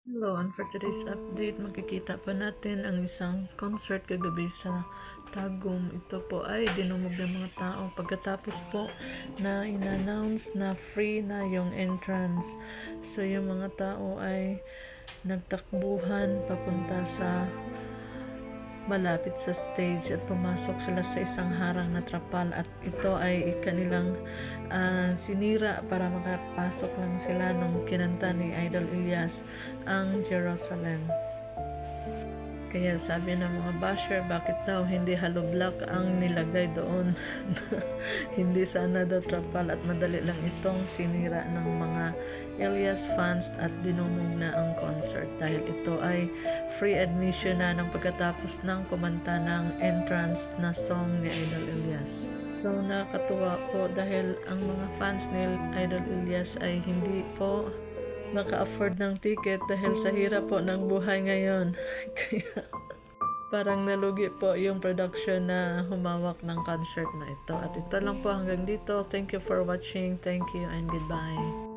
Hello, and for today's update, makikita pa natin ang isang concert kagabi sa Tagum. Ito po ay dinumog ng mga tao pagkatapos po na in-announce na free na yung entrance. So yung mga tao ay nagtakbuhan papunta sa malapit sa stage at pumasok sila sa isang harang na trapal at ito ay kanilang sinira para makapasok lang sila nung kinanta ni Idol Ilyas ang Jerusalem. Kaya sabi ng mga basher, bakit daw hindi hollow block ang nilagay doon? Hindi sana daw trapal at madali lang itong sinira ng mga Elias fans at dinumog na ang concert dahil ito ay free admission na ng pagkatapos ng kumanta ng entrance na song ni Idol Elias. So nakakatuwa po dahil ang mga fans ni Idol Elias ay hindi po naka-afford ng ticket dahil sa hirap po ng buhay ngayon. Kaya parang nalugi po yung production na humawak ng concert na ito. At ito lang po hanggang dito. Thank you for watching. Thank you and goodbye.